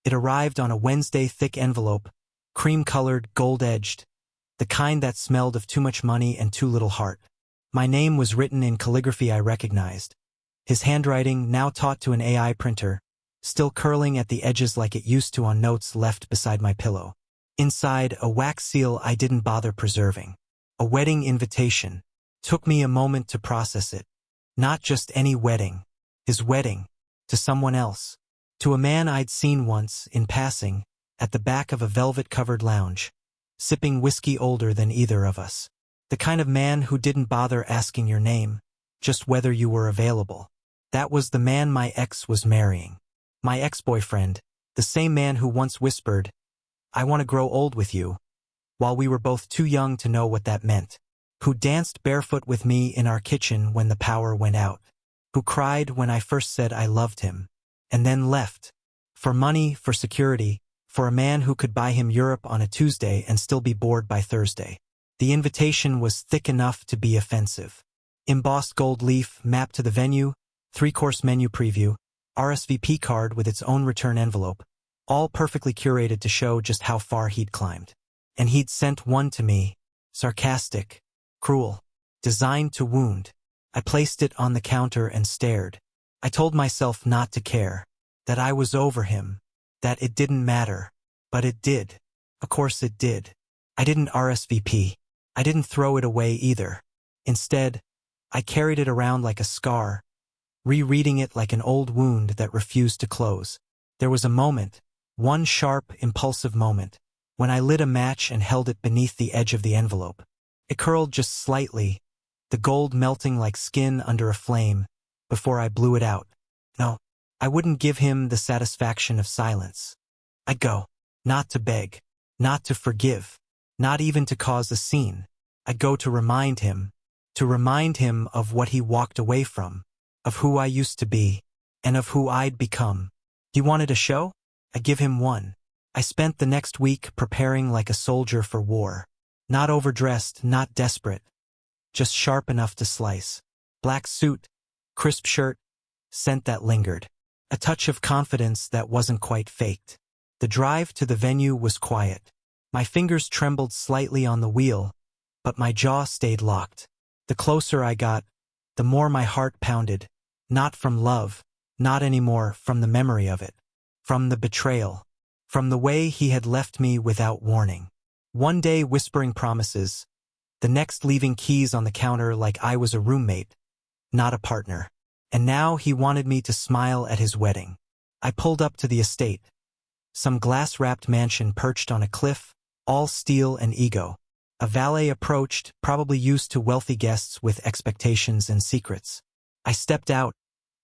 It arrived on a Wednesday, thick envelope, cream-colored, gold-edged, the kind that smelled of too much money and too little heart. My name was written in calligraphy I recognized. His handwriting, now taught to an AI printer, still curling at the edges like it used to on notes left beside my pillow. Inside, a wax seal I didn't bother preserving. A wedding invitation. Took me a moment to process it. Not just any wedding. His wedding. To someone else. To a man I'd seen once, in passing, at the back of a velvet-covered lounge, sipping whiskey older than either of us. The kind of man who didn't bother asking your name, just whether you were available. That was the man my ex was marrying. My ex-boyfriend, the same man who once whispered, "I want to grow old with you," while we were both too young to know what that meant. Who danced barefoot with me in our kitchen when the power went out. Who cried when I first said I loved him, and then left. For money, for security, for a man who could buy him Europe on a Tuesday and still be bored by Thursday. The invitation was thick enough to be offensive. Embossed gold leaf, map to the venue, 3-course menu preview, RSVP card with its own return envelope, all perfectly curated to show just how far he'd climbed. And he'd sent one to me, sarcastic, cruel, designed to wound. I placed it on the counter and stared. I told myself not to care, that I was over him, that it didn't matter. But it did. Of course it did. I didn't RSVP. I didn't throw it away either. Instead, I carried it around like a scar, rereading it like an old wound that refused to close. There was a moment, one sharp, impulsive moment, when I lit a match and held it beneath the edge of the envelope. It curled just slightly, the gold melting like skin under a flame, before I blew it out. No, I wouldn't give him the satisfaction of silence. I'd go, not to beg, not to forgive, not even to cause a scene. I'd go to remind him of what he walked away from, of who I used to be, and of who I'd become. He wanted a show? I'd give him one. I spent the next week preparing like a soldier for war. Not overdressed, not desperate. Just sharp enough to slice. Black suit, crisp shirt, scent that lingered. A touch of confidence that wasn't quite faked. The drive to the venue was quiet. My fingers trembled slightly on the wheel, but my jaw stayed locked. The closer I got, the more my heart pounded. Not from love, not anymore from the memory of it. From the betrayal. From the way he had left me without warning. One day whispering promises, the next leaving keys on the counter like I was a roommate, not a partner. And now he wanted me to smile at his wedding. I pulled up to the estate. Some glass-wrapped mansion perched on a cliff, all steel and ego. A valet approached, probably used to wealthy guests with expectations and secrets. I stepped out,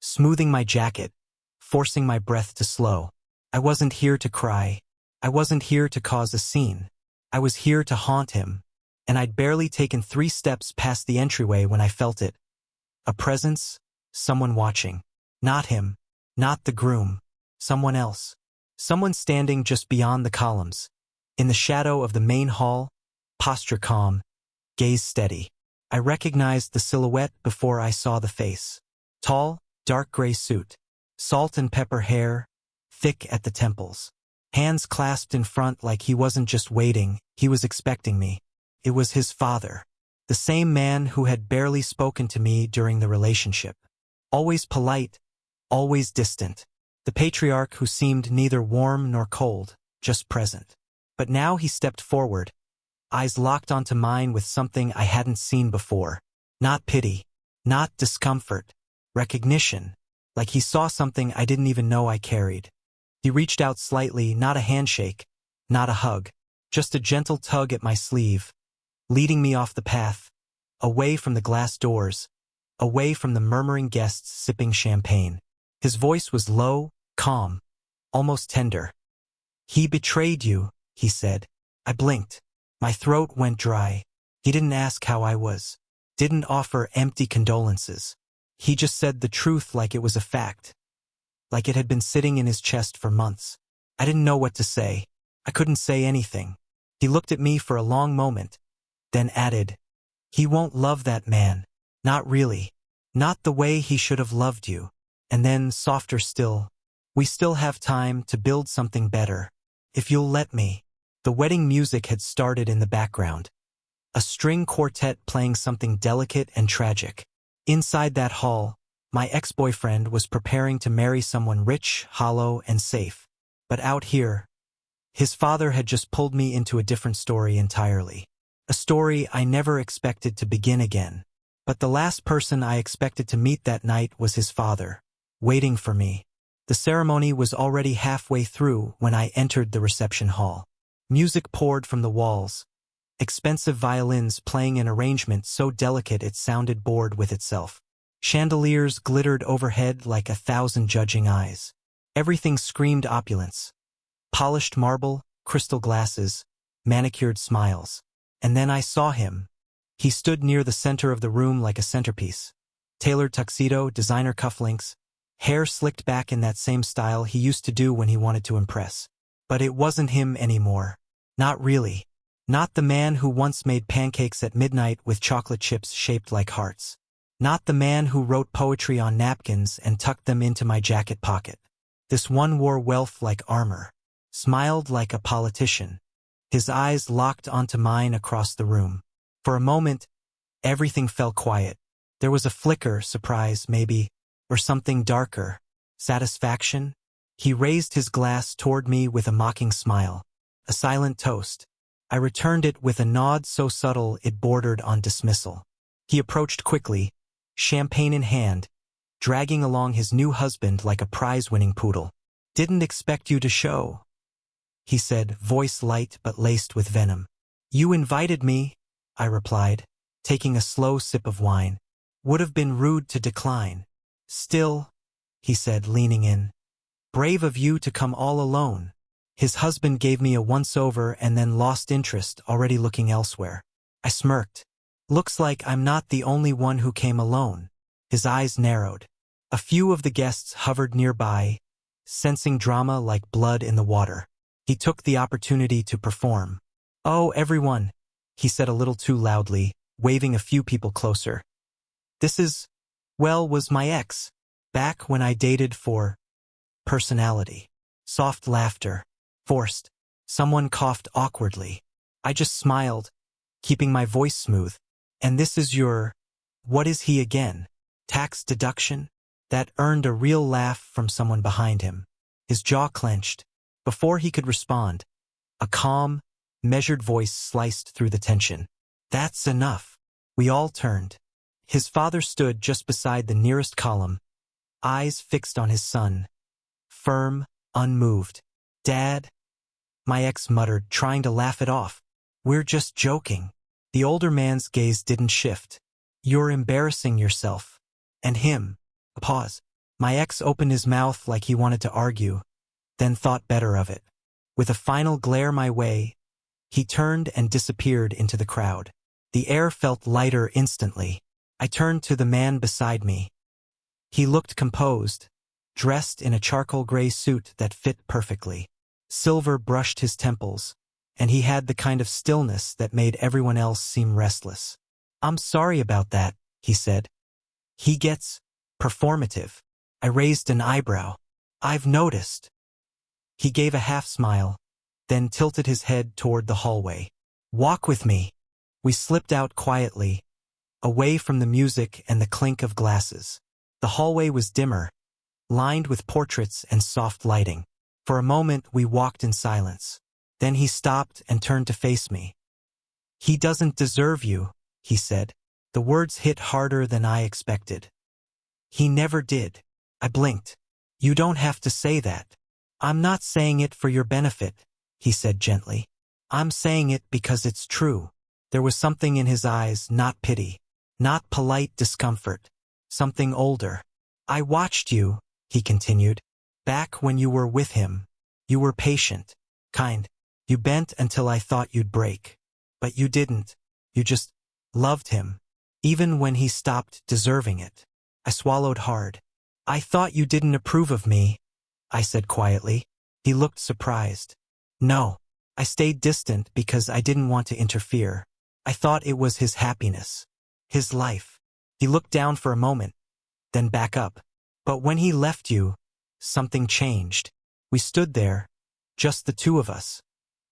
smoothing my jacket, forcing my breath to slow. I wasn't here to cry. I wasn't here to cause a scene. I was here to haunt him. And I'd barely taken 3 steps past the entryway when I felt it. A presence, someone watching. Not him, not the groom, someone else. Someone standing just beyond the columns. In the shadow of the main hall, posture calm, gaze steady. I recognized the silhouette before I saw the face. Tall, dark gray suit, salt and pepper hair, thick at the temples. Hands clasped in front like he wasn't just waiting, he was expecting me. It was his father. The same man who had barely spoken to me during the relationship. Always polite, always distant. The patriarch who seemed neither warm nor cold, just present. But now he stepped forward, eyes locked onto mine with something I hadn't seen before. Not pity, not discomfort, recognition, like he saw something I didn't even know I carried. He reached out slightly, not a handshake, not a hug, just a gentle tug at my sleeve, leading me off the path, away from the glass doors, away from the murmuring guests sipping champagne. His voice was low, calm, almost tender. "He betrayed you," he said. I blinked. My throat went dry. He didn't ask how I was. Didn't offer empty condolences. He just said the truth like it was a fact. Like it had been sitting in his chest for months. I didn't know what to say. I couldn't say anything. He looked at me for a long moment, then added, "He won't love that man. Not really. Not the way he should have loved you." And then, softer still, We still have time to build something better. If you'll let me. The wedding music had started in the background. A string quartet playing something delicate and tragic. Inside that hall, my ex-boyfriend was preparing to marry someone rich, hollow, and safe. But out here, his father had just pulled me into a different story entirely. A story I never expected to begin again. But the last person I expected to meet that night was his father, waiting for me. The ceremony was already halfway through when I entered the reception hall. Music poured from the walls, expensive violins playing an arrangement so delicate it sounded bored with itself. Chandeliers glittered overhead like 1,000 judging eyes. Everything screamed opulence. Polished marble, crystal glasses, manicured smiles. And then I saw him. He stood near the center of the room like a centerpiece. Tailored tuxedo, designer cufflinks, hair slicked back in that same style he used to do when he wanted to impress. But it wasn't him anymore. Not really. Not the man who once made pancakes at midnight with chocolate chips shaped like hearts. Not the man who wrote poetry on napkins and tucked them into my jacket pocket. This one wore wealth like armor. Smiled like a politician. His eyes locked onto mine across the room. For a moment, everything fell quiet. There was a flicker, surprise maybe, or something darker. Satisfaction? He raised his glass toward me with a mocking smile. A silent toast. I returned it with a nod so subtle it bordered on dismissal. He approached quickly, champagne in hand, dragging along his new husband like a prize-winning poodle. "Didn't expect you to show," he said, voice light but laced with venom. "You invited me," I replied, taking a slow sip of wine. "Would have been rude to decline." "Still," he said, leaning in, "brave of you to come all alone." His husband gave me a once-over and then lost interest, already looking elsewhere. I smirked. "Looks like I'm not the only one who came alone." His eyes narrowed. A few of the guests hovered nearby, sensing drama like blood in the water. He took the opportunity to perform. "Oh, everyone," he said a little too loudly, waving a few people closer. "This was my ex. Back when I dated for personality." Soft laughter. Forced. Someone coughed awkwardly. I just smiled, keeping my voice smooth. "And this is what is he again? Tax deduction?" That earned a real laugh from someone behind him. His jaw clenched. Before he could respond, a calm, measured voice sliced through the tension. "That's enough." We all turned. His father stood just beside the nearest column, eyes fixed on his son. Firm, unmoved. "Dad," my ex muttered, trying to laugh it off. "We're just joking." The older man's gaze didn't shift. "You're embarrassing yourself. And him." A pause. My ex opened his mouth like he wanted to argue, then thought better of it. With a final glare my way, he turned and disappeared into the crowd. The air felt lighter instantly. I turned to the man beside me. He looked composed, dressed in a charcoal gray suit that fit perfectly. Silver brushed his temples, and he had the kind of stillness that made everyone else seem restless. "I'm sorry about that," he said. "He gets performative." I raised an eyebrow. "I've noticed." He gave a half-smile, then tilted his head toward the hallway. "Walk with me." We slipped out quietly, away from the music and the clink of glasses. The hallway was dimmer, lined with portraits and soft lighting. For a moment we walked in silence. Then he stopped and turned to face me. "He doesn't deserve you," he said. The words hit harder than I expected. "He never did." I blinked. "You don't have to say that." "I'm not saying it for your benefit," he said gently. "I'm saying it because it's true." There was something in his eyes, not pity, not polite discomfort, something older. "I watched you," he continued. "Back when you were with him. You were patient, kind. You bent until I thought you'd break. But you didn't. You just loved him, even when he stopped deserving it." I swallowed hard. "I thought you didn't approve of me," I said quietly. He looked surprised. "No." I stayed distant because I didn't want to interfere. I thought it was his happiness, his life. He looked down for a moment, then back up. "But when he left you, something changed. We stood there, just the two of us,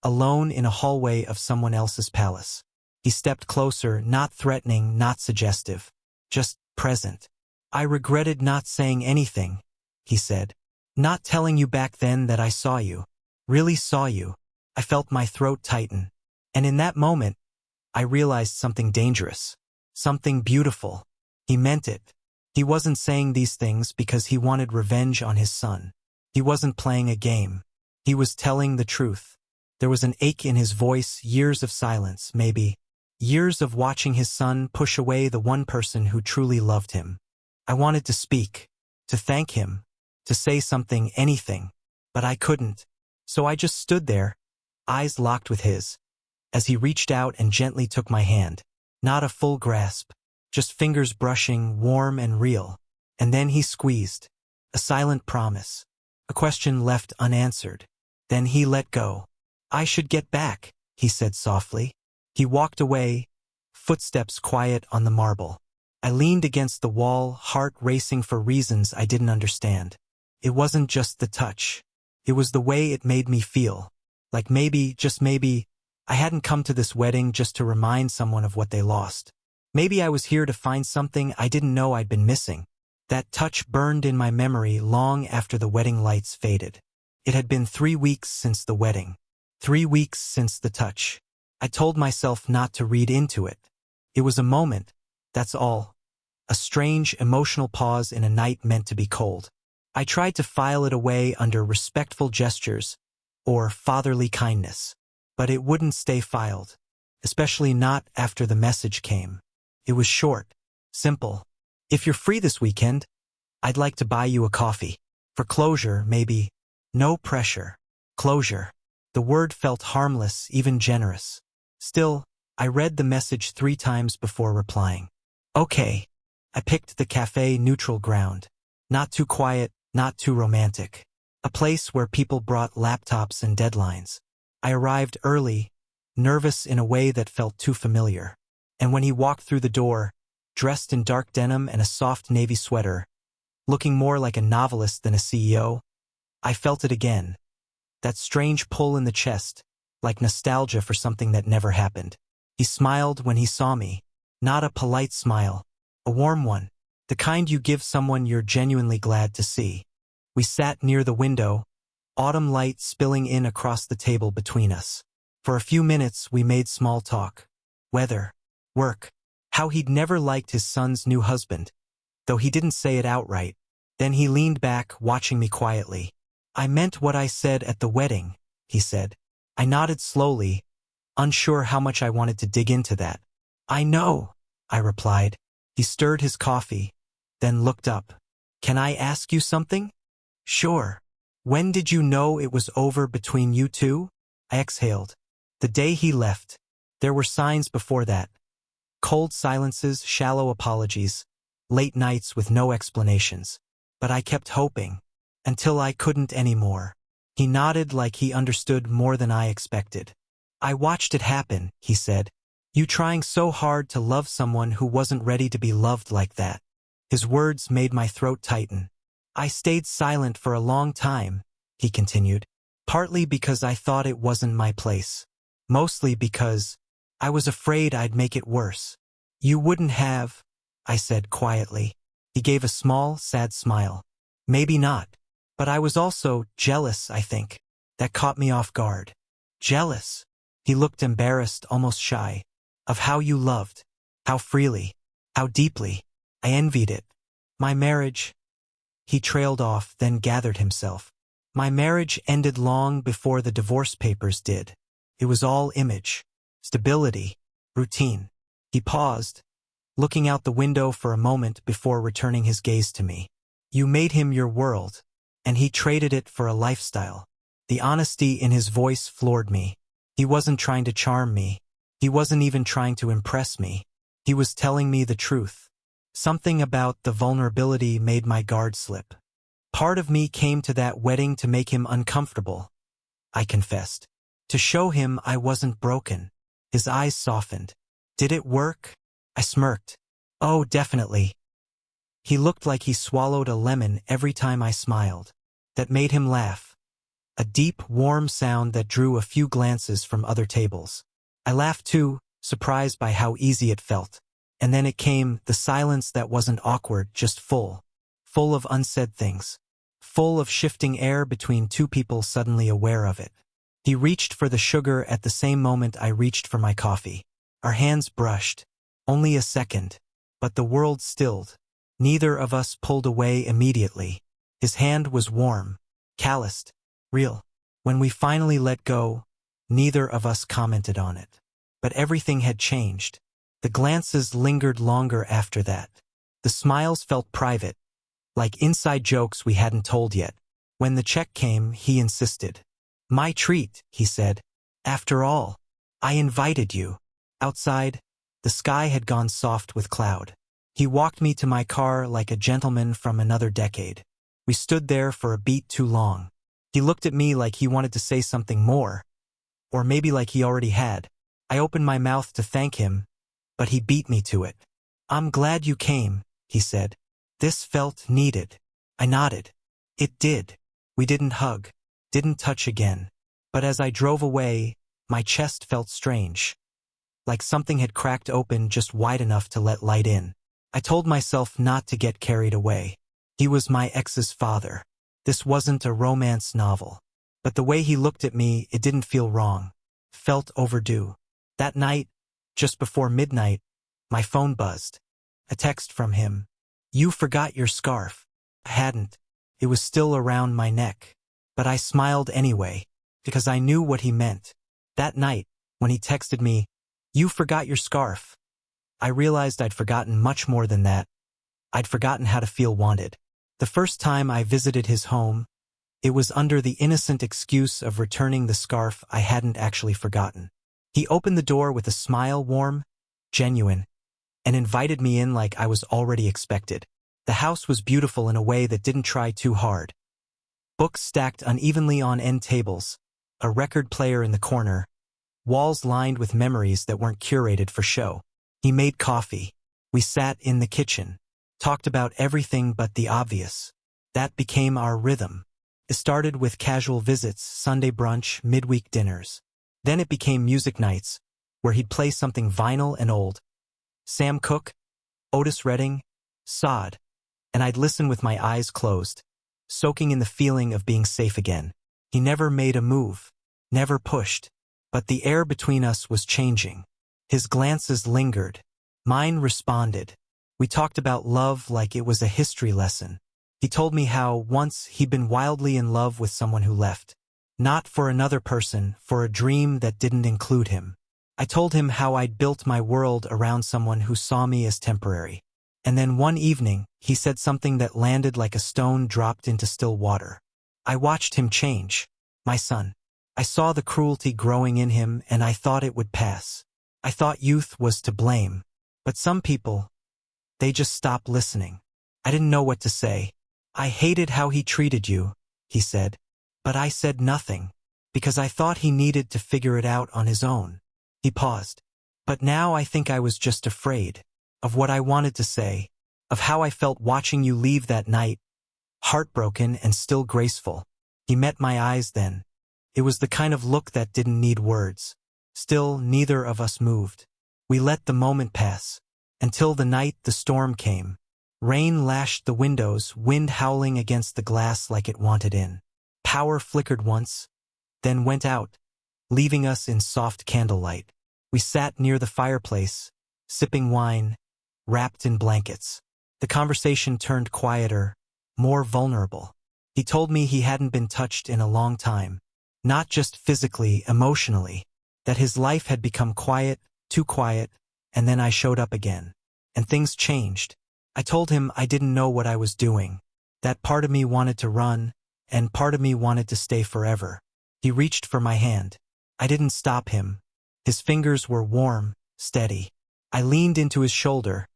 alone in a hallway of someone else's palace. He stepped closer, not threatening, not suggestive, just present. "I regretted not saying anything," he said. "Not telling you back then that I saw you. Really saw you." I felt my throat tighten. And in that moment, I realized something dangerous. Something beautiful. He meant it. He wasn't saying these things because he wanted revenge on his son. He wasn't playing a game. He was telling the truth. There was an ache in his voice, years of silence, maybe. Years of watching his son push away the one person who truly loved him. I wanted to speak, to thank him, to say something, anything, but I couldn't. So I just stood there, eyes locked with his, as he reached out and gently took my hand. Not a full grasp, just fingers brushing, warm and real. And then he squeezed. A silent promise. A question left unanswered. Then he let go. "I should get back," he said softly. He walked away, footsteps quiet on the marble. I leaned against the wall, heart racing for reasons I didn't understand. It wasn't just the touch. It was the way it made me feel. Like maybe, just maybe, I hadn't come to this wedding just to remind someone of what they lost. Maybe I was here to find something I didn't know I'd been missing. That touch burned in my memory long after the wedding lights faded. It had been 3 weeks since the wedding. 3 weeks since the touch. I told myself not to read into it. It was a moment, that's all. A strange, emotional pause in a night meant to be cold. I tried to file it away under respectful gestures or fatherly kindness. But it wouldn't stay filed. Especially not after the message came. It was short, simple. "If you're free this weekend, I'd like to buy you a coffee. For closure, maybe. No pressure. Closure." The word felt harmless, even generous. Still, I read the message 3 times before replying. "Okay." I picked the cafe neutral ground. Not too quiet, not too romantic. A place where people brought laptops and deadlines. I arrived early, nervous in a way that felt too familiar. And when he walked through the door, dressed in dark denim and a soft navy sweater, looking more like a novelist than a CEO, I felt it again. That strange pull in the chest, like nostalgia for something that never happened. He smiled when he saw me. Not a polite smile, a warm one. The kind you give someone you're genuinely glad to see. We sat near the window, autumn light spilling in across the table between us. For a few minutes we made small talk. Weather, work, how he'd never liked his son's new husband, though he didn't say it outright. Then he leaned back, watching me quietly. "I meant what I said at the wedding," he said. I nodded slowly, unsure how much I wanted to dig into that. "I know," I replied. He stirred his coffee, then looked up. "Can I ask you something?" "Sure." "When did you know it was over between you two?" I exhaled. "The day he left." There were signs before that. Cold silences, shallow apologies, late nights with no explanations. But I kept hoping. Until I couldn't anymore. He nodded like he understood more than I expected. "I watched it happen," he said. "You trying so hard to love someone who wasn't ready to be loved like that." His words made my throat tighten. "I stayed silent for a long time," he continued, "partly because I thought it wasn't my place. Mostly because I was afraid I'd make it worse." "You wouldn't have," I said quietly. He gave a small, sad smile. "Maybe not. But I was also jealous, I think. That caught me off guard." "Jealous?" He looked embarrassed, almost shy. "Of how you loved. How freely. How deeply. I envied it. My marriage..." He trailed off, then gathered himself. "My marriage ended long before the divorce papers did. It was all image. Stability. Routine." He paused, looking out the window for a moment before returning his gaze to me. "You made him your world, and he traded it for a lifestyle." The honesty in his voice floored me. He wasn't trying to charm me. He wasn't even trying to impress me. He was telling me the truth. Something about the vulnerability made my guard slip. "Part of me came to that wedding to make him uncomfortable," I confessed. "To show him I wasn't broken." His eyes softened. "Did it work?" I smirked. "Oh, definitely." He looked like he swallowed a lemon every time I smiled. that made him laugh. A deep, warm sound that drew a few glances from other tables. I laughed too, surprised by how easy it felt. And then it came, the silence that wasn't awkward, just full. Full of unsaid things. Full of shifting air between two people suddenly aware of it. He reached for the sugar at the same moment I reached for my coffee. Our hands brushed. Only a second. But the world stilled. Neither of us pulled away immediately. His hand was warm, calloused, real. When we finally let go, neither of us commented on it. But everything had changed. The glances lingered longer after that. The smiles felt private, like inside jokes we hadn't told yet. When the check came, he insisted. "My treat," he said. "After all, I invited you." Outside, the sky had gone soft with cloud. He walked me to my car like a gentleman from another decade. We stood there for a beat too long. He looked at me like he wanted to say something more. Or maybe like he already had. I opened my mouth to thank him, but he beat me to it. "I'm glad you came," he said. "This felt needed." I nodded. It did. We didn't hug, didn't touch again. But as I drove away, my chest felt strange. Like something had cracked open just wide enough to let light in. I told myself not to get carried away. He was my ex's father. This wasn't a romance novel. But the way he looked at me, it didn't feel wrong. Felt overdue. That night, just before midnight, my phone buzzed. A text from him. "You forgot your scarf." I hadn't. It was still around my neck. But I smiled anyway, because I knew what he meant. That night, when he texted me, "You forgot your scarf," I realized I'd forgotten much more than that. I'd forgotten how to feel wanted. The first time I visited his home, it was under the innocent excuse of returning the scarf I hadn't actually forgotten. He opened the door with a smile, warm, genuine, and invited me in like I was already expected. The house was beautiful in a way that didn't try too hard. Books stacked unevenly on end tables, a record player in the corner, walls lined with memories that weren't curated for show. He made coffee. We sat in the kitchen, talked about everything but the obvious. That became our rhythm. It started with casual visits, Sunday brunch, midweek dinners. Then it became music nights, where he'd play something vinyl and old. Sam Cooke, Otis Redding, Sod. And I'd listen with my eyes closed, soaking in the feeling of being safe again. He never made a move, never pushed. But the air between us was changing. His glances lingered. Mine responded. We talked about love like it was a history lesson. He told me how once he'd been wildly in love with someone who left. Not for another person, for a dream that didn't include him. I told him how I'd built my world around someone who saw me as temporary. And then one evening, he said something that landed like a stone dropped into still water. I watched him change. My son. I saw the cruelty growing in him and I thought it would pass. I thought youth was to blame. But some people, they just stop listening. I didn't know what to say. "I hated how he treated you," he said. But I said nothing, because I thought he needed to figure it out on his own. He paused. "But now I think I was just afraid of what I wanted to say, of how I felt watching you leave that night, heartbroken and still graceful." He met my eyes then. It was the kind of look that didn't need words. Still, neither of us moved. We let the moment pass. Until the night the storm came. Rain lashed the windows, wind howling against the glass like it wanted in. Power flickered once, then went out, leaving us in soft candlelight. We sat near the fireplace, sipping wine, wrapped in blankets. The conversation turned quieter, more vulnerable. He told me he hadn't been touched in a long time. Not just physically, emotionally. That his life had become quiet, too quiet, and then I showed up again. And things changed. I told him I didn't know what I was doing. That part of me wanted to run, and part of me wanted to stay forever. He reached for my hand. I didn't stop him. His fingers were warm, steady. I leaned into his shoulder,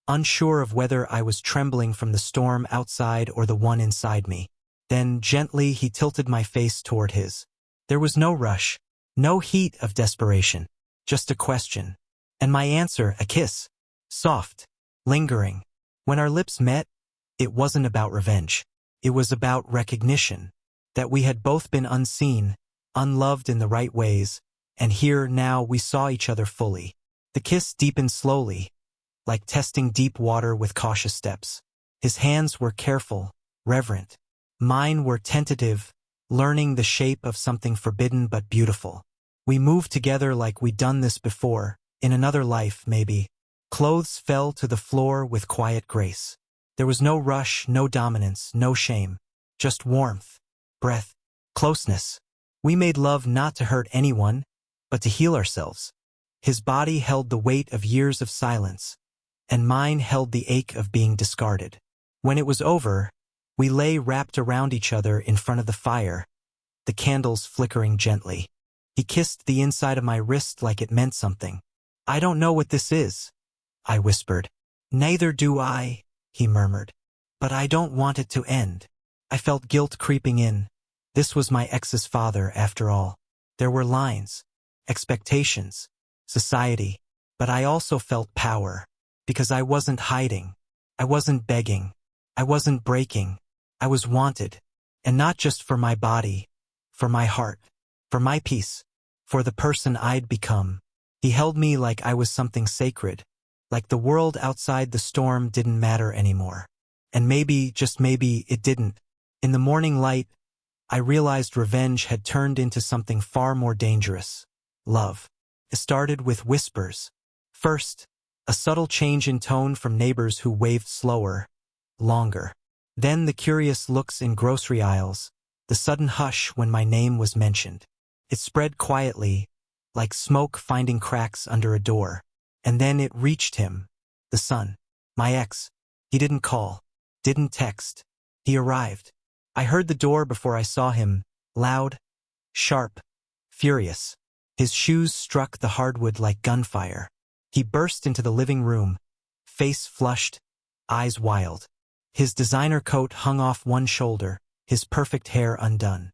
unsure of whether I was trembling from the storm outside or the one inside me. Then, gently, he tilted my face toward his. There was no rush, no heat of desperation, just a question. And my answer, a kiss. Soft, lingering. When our lips met, it wasn't about revenge. It was about recognition. That we had both been unseen, unloved in the right ways, and here now we saw each other fully. The kiss deepened slowly, like testing deep water with cautious steps. His hands were careful, reverent. Mine were tentative, learning the shape of something forbidden but beautiful. We moved together like we'd done this before, in another life, maybe. Clothes fell to the floor with quiet grace. There was no rush, no dominance, no shame. Just warmth, breath, closeness. We made love not to hurt anyone, but to heal ourselves. His body held the weight of years of silence, and mine held the ache of being discarded. When it was over, we lay wrapped around each other in front of the fire, the candles flickering gently. He kissed the inside of my wrist like it meant something. "I don't know what this is," I whispered. "Neither do I," he murmured. "But I don't want it to end." I felt guilt creeping in. This was my ex's father, after all. There were lines, expectations, society, but I also felt power, because I wasn't hiding. I wasn't begging. I wasn't breaking. I was wanted, and not just for my body, for my heart, for my peace, for the person I'd become. He held me like I was something sacred, like the world outside the storm didn't matter anymore. And maybe, just maybe, it didn't. In the morning light, I realized revenge had turned into something far more dangerous. Love. It started with whispers. First, a subtle change in tone from neighbors who waved slower, longer. Then the curious looks in grocery aisles, the sudden hush when my name was mentioned. It spread quietly, like smoke finding cracks under a door. And then it reached him, the son, my ex. He didn't call, didn't text. He arrived. I heard the door before I saw him, loud, sharp, furious. His shoes struck the hardwood like gunfire. He burst into the living room, face flushed, eyes wild. His designer coat hung off one shoulder, his perfect hair undone.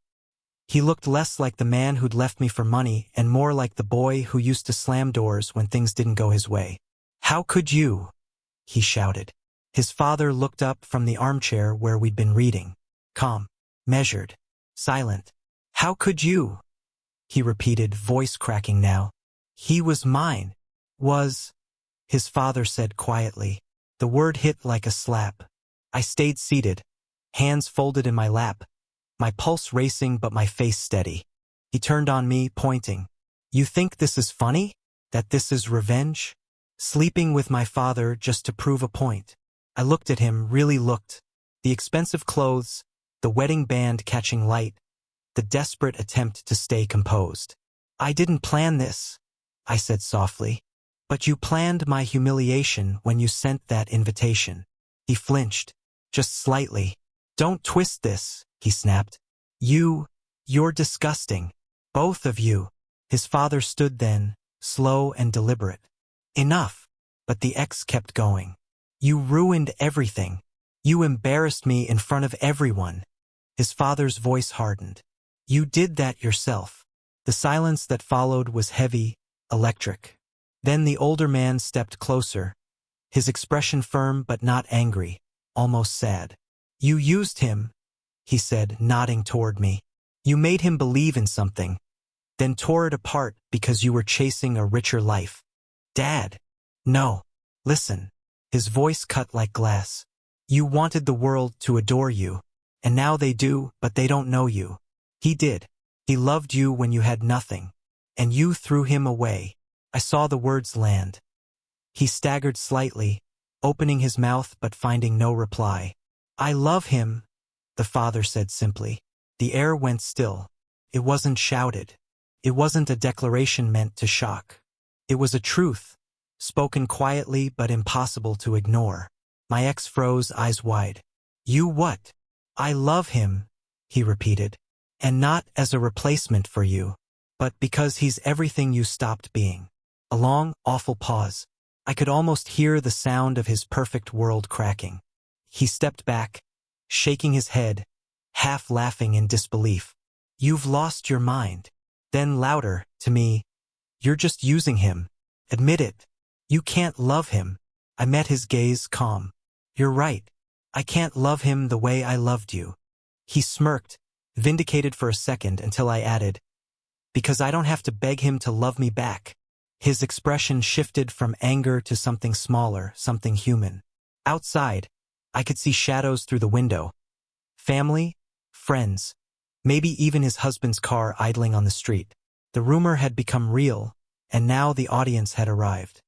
He looked less like the man who'd left me for money and more like the boy who used to slam doors when things didn't go his way. "How could you?" he shouted. His father looked up from the armchair where we'd been reading. Calm, measured, silent. "How could you?" he repeated, voice cracking now. "He was mine." "Was," his father said quietly. The word hit like a slap. I stayed seated, hands folded in my lap, my pulse racing but my face steady. He turned on me, pointing. "You think this is funny? That this is revenge? Sleeping with my father just to prove a point?" I looked at him, really looked. The expensive clothes, the wedding band catching light, the desperate attempt to stay composed. "I didn't plan this," I said softly. "But you planned my humiliation when you sent that invitation." He flinched, just slightly. "Don't twist this," he snapped. You're disgusting. Both of you." His father stood then, slow and deliberate. "Enough." But the ex kept going. "You ruined everything. You embarrassed me in front of everyone." His father's voice hardened. "You did that yourself." The silence that followed was heavy, electric. Then the older man stepped closer, his expression firm but not angry, almost sad. "You used him," he said, nodding toward me. "You made him believe in something, then tore it apart because you were chasing a richer life." "Dad." "No. Listen." His voice cut like glass. "You wanted the world to adore you, and now they do, but they don't know you. He did. He loved you when you had nothing, and you threw him away." I saw the words land. He staggered slightly, opening his mouth but finding no reply. "I love him," the father said simply. The air went still. It wasn't shouted. It wasn't a declaration meant to shock. It was a truth, spoken quietly but impossible to ignore. My ex froze, eyes wide. "You what?" "I love him," he repeated. "And not as a replacement for you, but because he's everything you stopped being." A long, awful pause. I could almost hear the sound of his perfect world cracking. He stepped back, shaking his head, half laughing in disbelief. "You've lost your mind." Then louder, to me, "You're just using him. Admit it. You can't love him." I met his gaze, calm. "You're right. I can't love him the way I loved you. He smirked, vindicated for a second until I added, because I don't have to beg him to love me back. His expression shifted from anger to something smaller, something human. Outside, I could see shadows through the window. Family, friends, maybe even his husband's car idling on the street. The rumor had become real, and now the audience had arrived.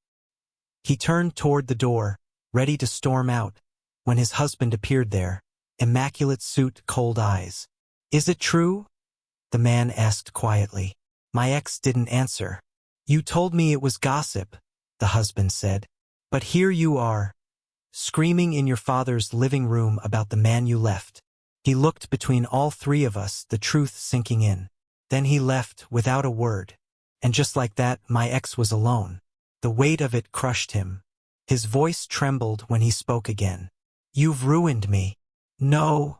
He turned toward the door, ready to storm out, when his husband appeared there, immaculate suit, cold eyes. Is it true? The man asked quietly. My ex didn't answer. You told me it was gossip, the husband said. But here you are, screaming in your father's living room about the man you left. He looked between all three of us, the truth sinking in. Then he left without a word. And just like that, my ex was alone. The weight of it crushed him. His voice trembled when he spoke again. You've ruined me. No,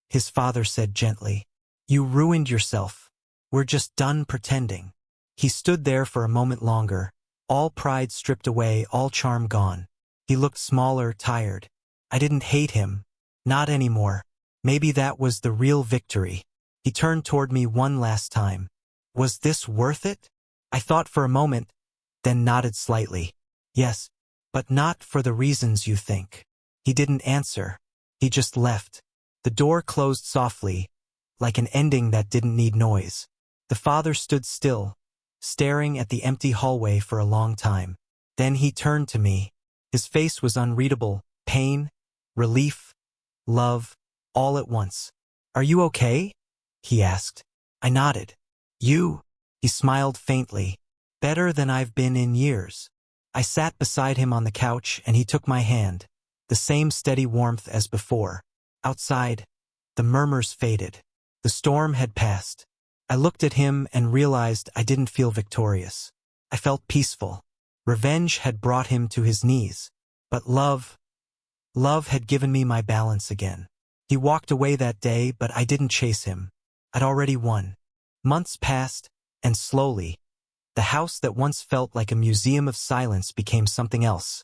his father said gently. You ruined yourself. We're just done pretending. He stood there for a moment longer, all pride stripped away, all charm gone. He looked smaller, tired. I didn't hate him. Not anymore. Maybe that was the real victory. He turned toward me one last time. Was this worth it? I thought for a moment, then nodded slightly. Yes, but not for the reasons you think. He didn't answer. He just left. The door closed softly, like an ending that didn't need noise. The father stood still, staring at the empty hallway for a long time. Then he turned to me. His face was unreadable, pain, relief, love, all at once. Are you okay? He asked. I nodded. You? He smiled faintly. Better than I've been in years. I sat beside him on the couch and he took my hand, the same steady warmth as before. Outside, the murmurs faded. The storm had passed. I looked at him and realized I didn't feel victorious. I felt peaceful. Revenge had brought him to his knees. But love had given me my balance again. He walked away that day, but I didn't chase him. I'd already won. Months passed, and slowly, the house that once felt like a museum of silence became something else.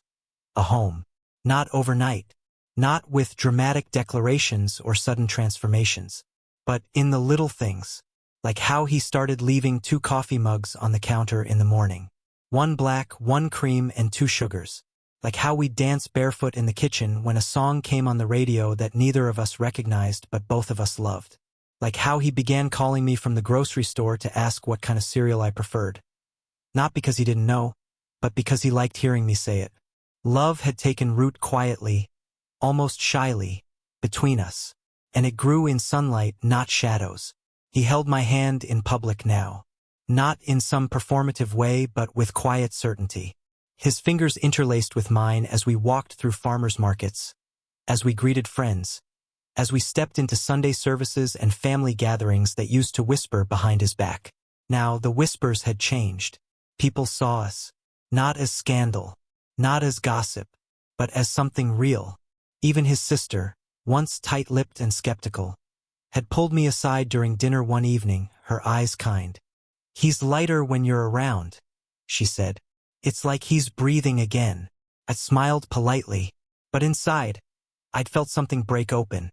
A home. Not overnight. Not with dramatic declarations or sudden transformations. But in the little things. Like how he started leaving 2 coffee mugs on the counter in the morning. 1 black, 1 cream, and 2 sugars. Like how we'd dance barefoot in the kitchen when a song came on the radio that neither of us recognized but both of us loved. Like how he began calling me from the grocery store to ask what kind of cereal I preferred. Not because he didn't know, but because he liked hearing me say it. Love had taken root quietly, almost shyly, between us. And it grew in sunlight, not shadows. He held my hand in public now. Not in some performative way, but with quiet certainty. His fingers interlaced with mine as we walked through farmers' markets, as we greeted friends, as we stepped into Sunday services and family gatherings that used to whisper behind his back. Now the whispers had changed. People saw us, not as scandal, not as gossip, but as something real. Even his sister, once tight-lipped and skeptical, had pulled me aside during dinner one evening, her eyes kind. He's lighter when you're around, she said. It's like he's breathing again. I smiled politely, but inside, I'd felt something break open.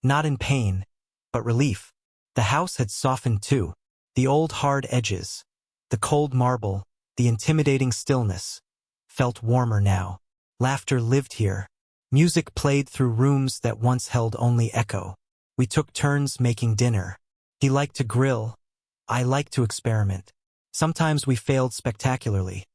Not in pain, but relief. The house had softened too. The old hard edges, the cold marble, the intimidating stillness, felt warmer now. Laughter lived here. Music played through rooms that once held only echo. We took turns making dinner. He liked to grill. I liked to experiment. Sometimes we failed spectacularly,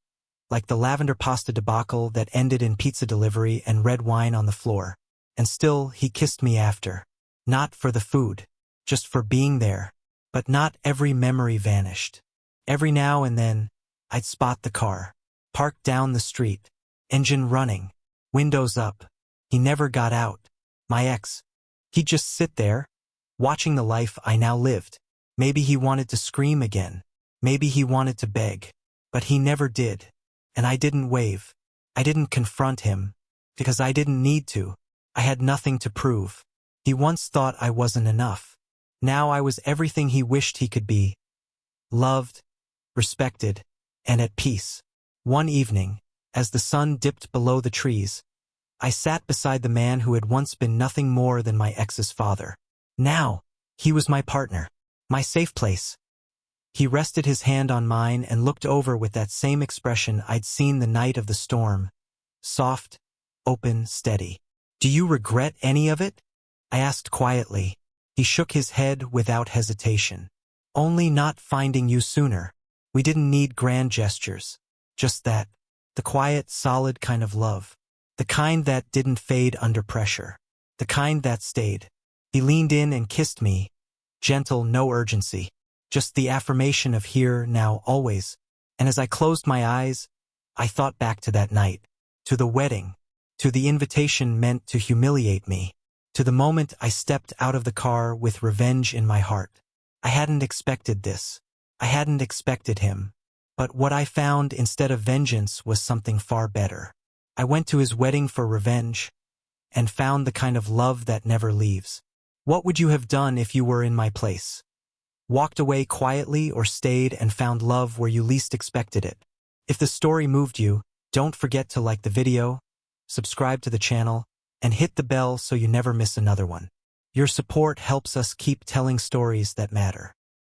like the lavender pasta debacle that ended in pizza delivery and red wine on the floor. And still, he kissed me after. Not for the food, just for being there. But not every memory vanished. Every now and then, I'd spot the car, parked down the street, engine running, windows up. He never got out. My ex. He'd just sit there, watching the life I now lived. Maybe he wanted to scream again. Maybe he wanted to beg. But he never did. And I didn't wave. I didn't confront him, because I didn't need to. I had nothing to prove. He once thought I wasn't enough. Now I was everything he wished he could be. Loved, respected, and at peace. One evening, as the sun dipped below the trees, I sat beside the man who had once been nothing more than my ex's father. Now, he was my partner, my safe place. He rested his hand on mine and looked over with that same expression I'd seen the night of the storm. Soft, open, steady. "Do you regret any of it?" I asked quietly. He shook his head without hesitation. "Only not finding you sooner. We didn't need grand gestures. Just that. The quiet, solid kind of love. The kind that didn't fade under pressure. The kind that stayed." He leaned in and kissed me. Gentle, no urgency. Just the affirmation of here, now, always. And as I closed my eyes, I thought back to that night. To the wedding. To the invitation meant to humiliate me. To the moment I stepped out of the car with revenge in my heart. I hadn't expected this. I hadn't expected him. But what I found instead of vengeance was something far better. I went to his wedding for revenge and found the kind of love that never leaves. What would you have done if you were in my place? Walked away quietly or stayed and found love where you least expected it? If the story moved you, don't forget to like the video, subscribe to the channel, and hit the bell so you never miss another one. Your support helps us keep telling stories that matter.